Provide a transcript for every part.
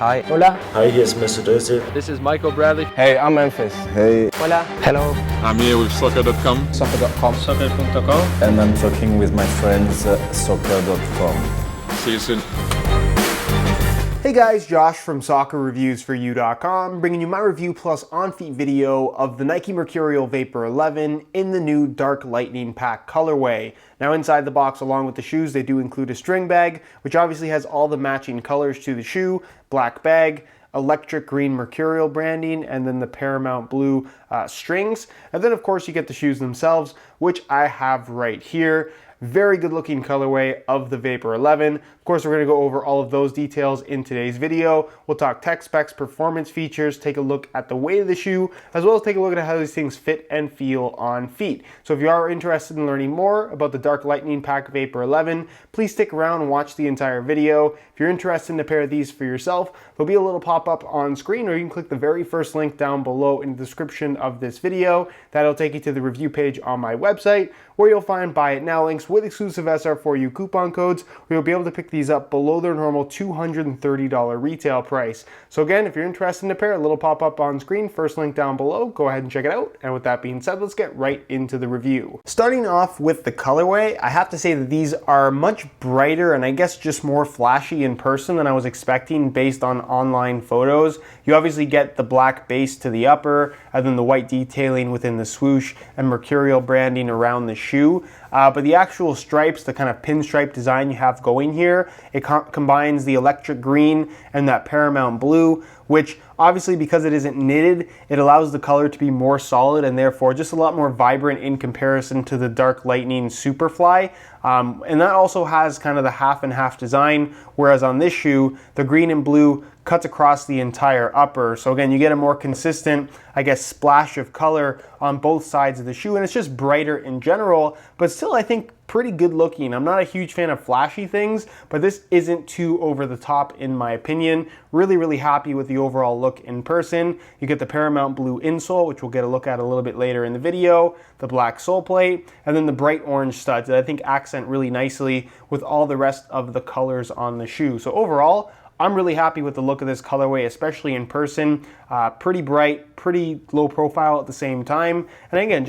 Hi. Hola. Hi, here's Mr. Dozy. This is Michael Bradley. Hey, I'm Memphis. Hey. Hola. Hello. I'm here with soccer.com. Soccer.com. Soccer.com. And I'm talking with my friends soccer.com. See you soon. Hey guys, Josh from SoccerReviewsForYou.com, bringing you my review plus on-feet video of the Nike Mercurial Vapor 11 in the new Dark Lightning Pack colorway. Now inside the box along with the shoes they do include a string bag, which obviously has all the matching colors to the shoe, black bag, electric green Mercurial branding, and then the Paramount blue strings. And then of course you get the shoes themselves, which I have right here. Very good looking colorway of the Vapor 11. Of course, we're going to go over all of those details in today's video. We'll talk tech specs, performance features, take a look at the weight of the shoe, as well as take a look at how these things fit and feel on feet. So if you are interested in learning more about the Dark Lightning Pack Vapor 11, please stick around and watch the entire video. If you're interested in a pair of these for yourself, there'll be a little pop-up on screen, or you can click the very first link down below in the description of this video. That'll take you to the review page on my website, where you'll find buy it now links with exclusive SR4U coupon codes, where you'll be able to pick these up below their normal $230 retail price. So again, if you're interested in a pair, a little pop-up on screen, first link down below, go ahead and check it out. And with that being said, let's get right into the review. Starting off with the colorway, I have to say that these are much brighter and I guess just more flashy in person than I was expecting based on online photos. You obviously get the black base to the upper, and then the white detailing within the swoosh and Mercurial branding around the shoe. But the actual stripes, the kind of pinstripe design you have going here, it combines the electric green and that Paramount blue, which obviously because it isn't knitted, it allows the color to be more solid and therefore just a lot more vibrant in comparison to the Dark Lightning Superfly. And that also has kind of the half and half design, whereas on this shoe, the green and blue cuts across the entire upper. So again, you get a more consistent, I guess, splash of color on both sides of the shoe, and it's just brighter in general, but still I think pretty good looking. I'm not a huge fan of flashy things, but this isn't too over the top in my opinion. Really happy with the overall look in person. You get the Paramount blue insole, which we'll get a look at a little bit later in the video, the black sole plate, and then the bright orange studs that I think accent really nicely with all the rest of the colors on the shoe. So overall, I'm really happy with the look of this colorway, especially in person. Pretty bright, pretty low profile at the same time. And again,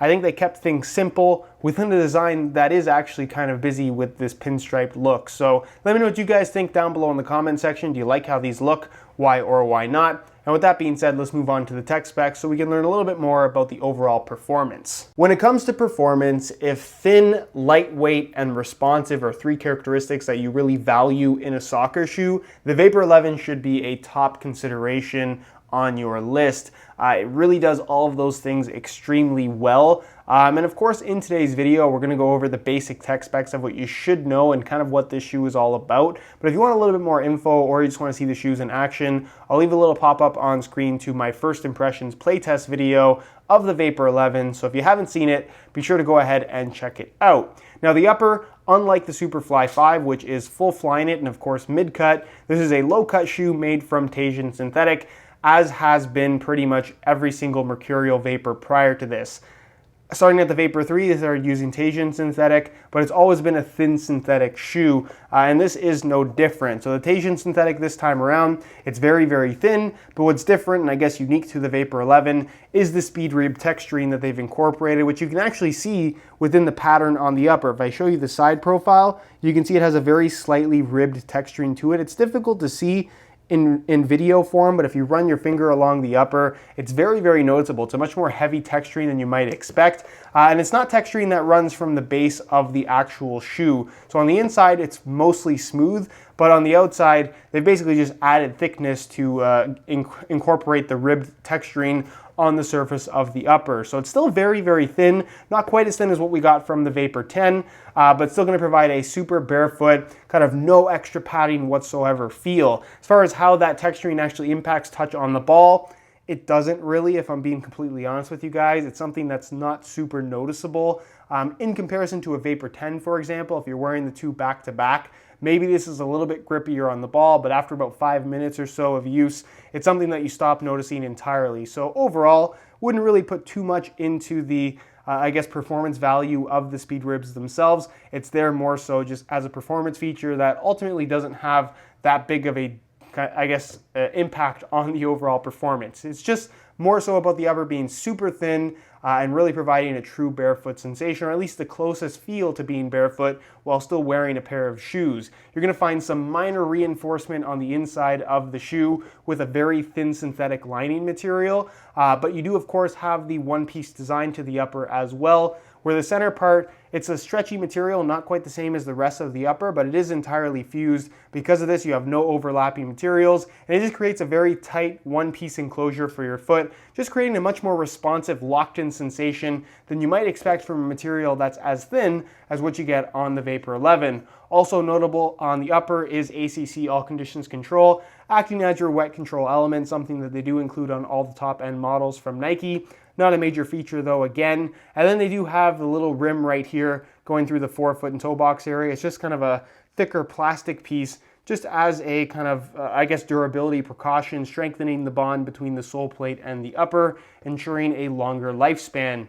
I think they kept things simple within the design that is actually kind of busy with this pinstriped look. So let me know what you guys think down below in the comment section. Do you like how these look? Why or why not? And with that being said, let's move on to the tech specs so we can learn a little bit more about the overall performance. When it comes to performance, if thin, lightweight, and responsive are three characteristics that you really value in a soccer shoe, the Vapor 11 should be a top consideration on your list. It really does all of those things extremely well. And of course, in today's video, we're going to go over the basic tech specs of what you should know and kind of what this shoe is all about. But if you want a little bit more info or you just want to see the shoes in action, I'll leave a little pop-up on screen to my first impressions playtest video of the Vapor 11. So if you haven't seen it, be sure to go ahead and check it out. Now the upper, unlike the Superfly 5, which is full Flyknit and of course mid-cut, this is a low-cut shoe made from Teijin synthetic, as has been pretty much every single Mercurial Vapor prior to this. Starting at the Vapor 3, they started using Teijin synthetic, but it's always been a thin synthetic shoe, and this is no different. So the Teijin synthetic this time around, it's very thin, but what's different, and I guess unique to the Vapor 11, is the speed rib texturing that they've incorporated, which you can actually see within the pattern on the upper. If I show you the side profile, you can see it has a very slightly ribbed texturing to it. It's difficult to see in video form, but if you run your finger along the upper, it's very noticeable. It's a much more heavy texturing than you might expect, and it's not texturing that runs from the base of the actual shoe. So on the inside, it's mostly smooth, but on the outside, they've basically just added thickness to incorporate the ribbed texturing on the surface of the upper. So it's still very thin, not quite as thin as what we got from the Vapor 10, but still gonna provide a super barefoot, kind of no extra padding whatsoever feel. As far as how that texturing actually impacts touch on the ball, it doesn't really, if I'm being completely honest with you guys. It's something that's not super noticeable. In comparison to a Vapor 10, for example, if you're wearing the two back to back, maybe this is a little bit grippier on the ball, but after about 5 minutes or so of use, it's something that you stop noticing entirely. So overall, wouldn't really put too much into the, I guess, performance value of the speed ribs themselves. It's there more so just as a performance feature that ultimately doesn't have that big of a I guess, impact on the overall performance. It's just more so about the upper being super thin and really providing a true barefoot sensation, or at least the closest feel to being barefoot while still wearing a pair of shoes. You're going to find some minor reinforcement on the inside of the shoe with a very thin synthetic lining material, but you do of course have the one-piece design to the upper as well, where the center part, it's a stretchy material, not quite the same as the rest of the upper, but it is entirely fused. Because of this, you have no overlapping materials, and it just creates a very tight one-piece enclosure for your foot, just creating a much more responsive, locked-in sensation than you might expect from a material that's as thin as what you get on the Vapor 11. Also notable on the upper is ACC All Conditions Control, acting as your wet control element, something that they do include on all the top-end models from Nike. Not a major feature though, again. And then they do have the little rim right here going through the forefoot and toe box area. It's just kind of a thicker plastic piece, just as a kind of, I guess, durability precaution, strengthening the bond between the sole plate and the upper, ensuring a longer lifespan.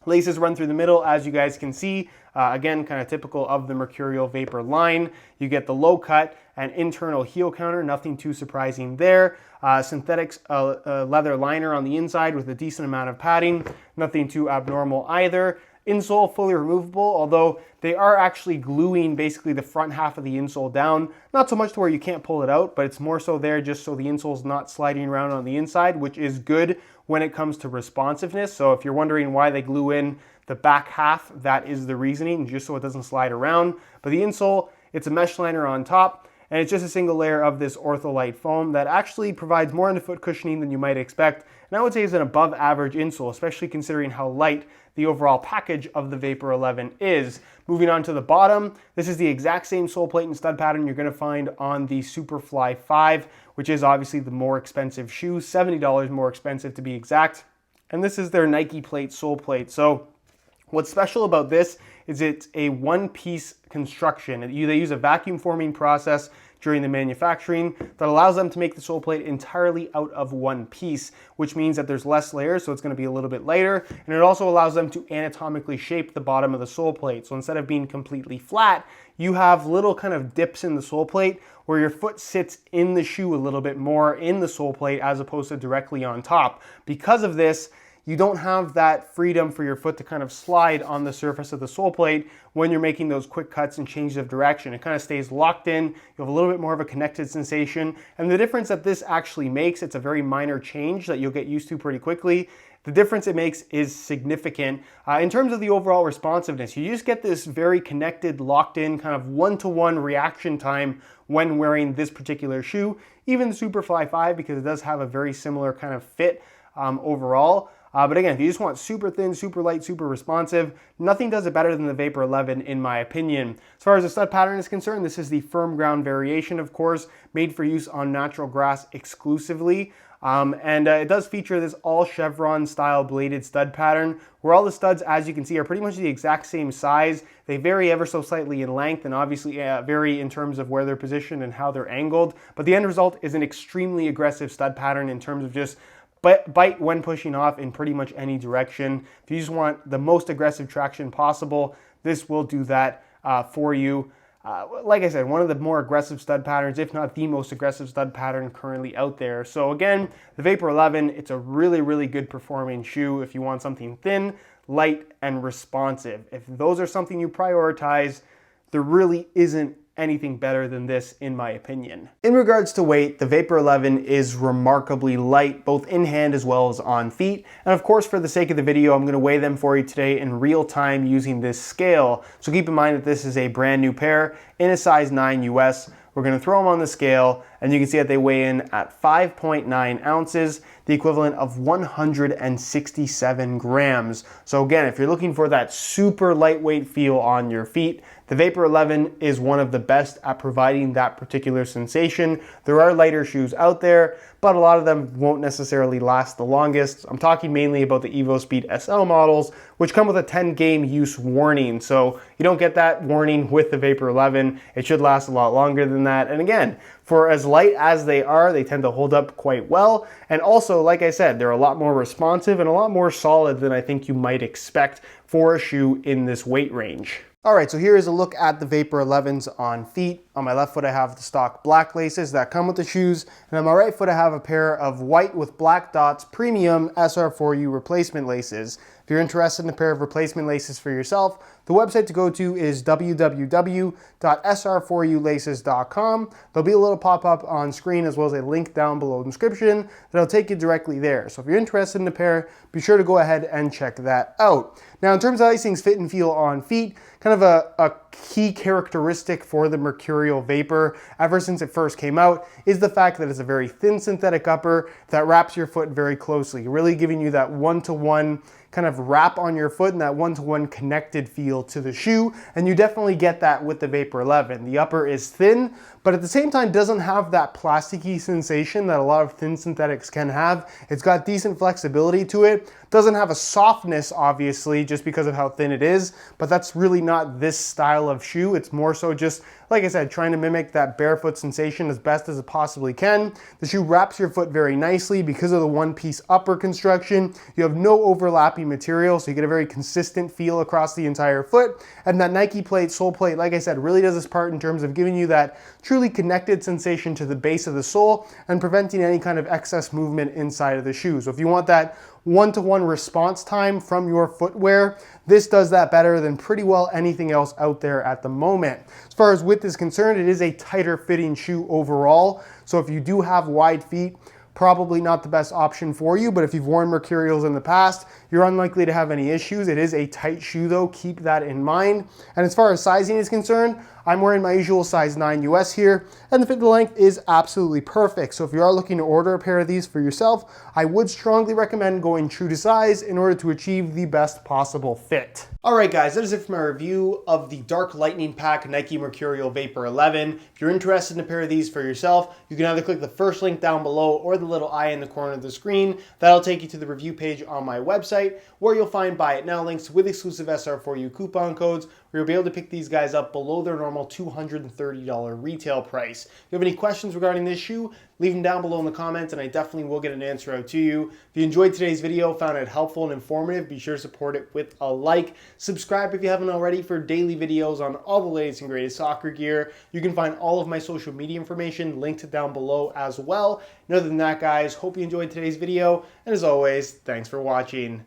Laces run through the middle, as you guys can see. Again, kind of typical of the Mercurial Vapor line. You get the low cut and internal heel counter, nothing too surprising there. Synthetics leather liner on the inside with a decent amount of padding, nothing too abnormal either. Insole fully removable, although they are actually gluing basically the front half of the insole down. Not so much to where you can't pull it out, but it's more so there just so the insole's not sliding around on the inside, which is good when it comes to responsiveness. So if you're wondering why they glue in the back half, that is the reasoning, just so it doesn't slide around. But the insole, it's a mesh liner on top, and it's just a single layer of this ortholite foam that actually provides more underfoot cushioning than you might expect, and I would say is an above average insole, especially considering how light the overall package of the Vapor 11 is. Moving on to the bottom, this is the exact same sole plate and stud pattern you're going to find on the Superfly 5, which is obviously the more expensive shoe, $70 more expensive to be exact, and this is their Nike plate sole plate. So what's special about this is it's a one-piece construction. They use a vacuum forming process during the manufacturing that allows them to make the sole plate entirely out of one piece, which means that there's less layers, so it's going to be a little bit lighter, and it also allows them to anatomically shape the bottom of the sole plate. So instead of being completely flat, you have little kind of dips in the sole plate where your foot sits in the shoe a little bit more in the sole plate as opposed to directly on top. Because of this, you don't have that freedom for your foot to kind of slide on the surface of the sole plate when you're making those quick cuts and changes of direction. It kind of stays locked in. You have a little bit more of a connected sensation. And the difference that this actually makes, it's a very minor change that you'll get used to pretty quickly. The difference it makes is significant. In terms of the overall responsiveness, you just get this very connected, locked in, kind of one-to-one reaction time when wearing this particular shoe. Even the Superfly 5, because it does have a very similar kind of fit overall. But again, if you just want super thin, super light, super responsive, nothing does it better than the Vapor 11 in my opinion. As far as the stud pattern is concerned, this is the firm ground variation, of course, made for use on natural grass exclusively. It does feature this all chevron style bladed stud pattern where all the studs, as you can see, are pretty much the exact same size. They vary ever so slightly in length and obviously vary in terms of where they're positioned and how they're angled. But the end result is an extremely aggressive stud pattern in terms of just bite when pushing off in pretty much any direction. If you just want the most aggressive traction possible, this will do that for you. Like I said, one of the more aggressive stud patterns, if not the most aggressive stud pattern currently out there. So again, the Vapor 11, it's a really, really good performing shoe if you want something thin, light, and responsive. If those are something you prioritize, there really isn't anything better than this in my opinion. In regards to weight, the Vapor 11 is remarkably light, both in hand as well as on feet. And of course, for the sake of the video, I'm going to weigh them for you today in real time using this scale. So keep in mind that this is a brand new pair in a size 9 US. We're going to throw them on the scale, and you can see that they weigh in at 5.9 ounces, the equivalent of 167 grams. So again, if you're looking for that super lightweight feel on your feet, the Vapor 11 is one of the best at providing that particular sensation. There are lighter shoes out there, but a lot of them won't necessarily last the longest. I'm talking mainly about the EvoSpeed SL models, which come with a 10-game use warning. So you don't get that warning with the Vapor 11. It should last a lot longer than that. And again, for as light as they are, they tend to hold up quite well. And also, like I said, they're a lot more responsive and a lot more solid than I think you might expect for a shoe in this weight range. All right, so here is a look at the Vapor 11s on feet. On my left foot, I have the stock black laces that come with the shoes. And on my right foot, I have a pair of white with black dots premium SR4U replacement laces. If you're interested in a pair of replacement laces for yourself, the website to go to is www.sr4ulaces.com. There'll be a little pop-up on screen as well as a link down below in the description that'll take you directly there. So if you're interested in a pair, be sure to go ahead and check that out. Now, in terms of how these things fit and feel on feet, kind of a key characteristic for the Mercurial Vapor ever since it first came out is the fact that it's a very thin synthetic upper that wraps your foot very closely, really giving you that one-to-one kind of wrap on your foot and that one-to-one connected feel to the shoe. And you definitely get that with the Vapor 11. The upper is thin, but at the same time doesn't have that plasticky sensation that a lot of thin synthetics can have. It's got decent flexibility to it. Doesn't have a softness, obviously, just because of how thin it is, but that's really not this style of shoe. It's more so just, like I said, trying to mimic that barefoot sensation as best as it possibly can. The shoe wraps your foot very nicely because of the one-piece upper construction. You have no overlapping material, so you get a very consistent feel across the entire foot. And that Nike plate, sole plate, like I said, really does its part in terms of giving you that truly connected sensation to the base of the sole and preventing any kind of excess movement inside of the shoe. So if you want that one-to-one response time from your footwear, this does that better than pretty well anything else out there at the moment. As far as width is concerned, it is a tighter fitting shoe overall. So if you do have wide feet, probably not the best option for you, but if you've worn Mercurials in the past, you're unlikely to have any issues. It is a tight shoe though, keep that in mind. And as far as sizing is concerned, I'm wearing my usual size 9 US here, and the fit to length is absolutely perfect. So if you are looking to order a pair of these for yourself, I would strongly recommend going true to size in order to achieve the best possible fit. All right, guys, that is it for my review of the Dark Lightning Pack Nike Mercurial Vapor 11. If you're interested in a pair of these for yourself, you can either click the first link down below or the little eye in the corner of the screen. That'll take you to the review page on my website, where you'll find buy it now links with exclusive SR4U coupon codes, where you'll be able to pick these guys up below their normal $230 retail price. If you have any questions regarding this shoe, leave them down below in the comments and I definitely will get an answer out to you. If you enjoyed today's video, found it helpful and informative, be sure to support it with a like. Subscribe if you haven't already for daily videos on all the latest and greatest soccer gear. You can find all of my social media information linked down below as well. And other than that, guys, hope you enjoyed today's video. And as always, thanks for watching.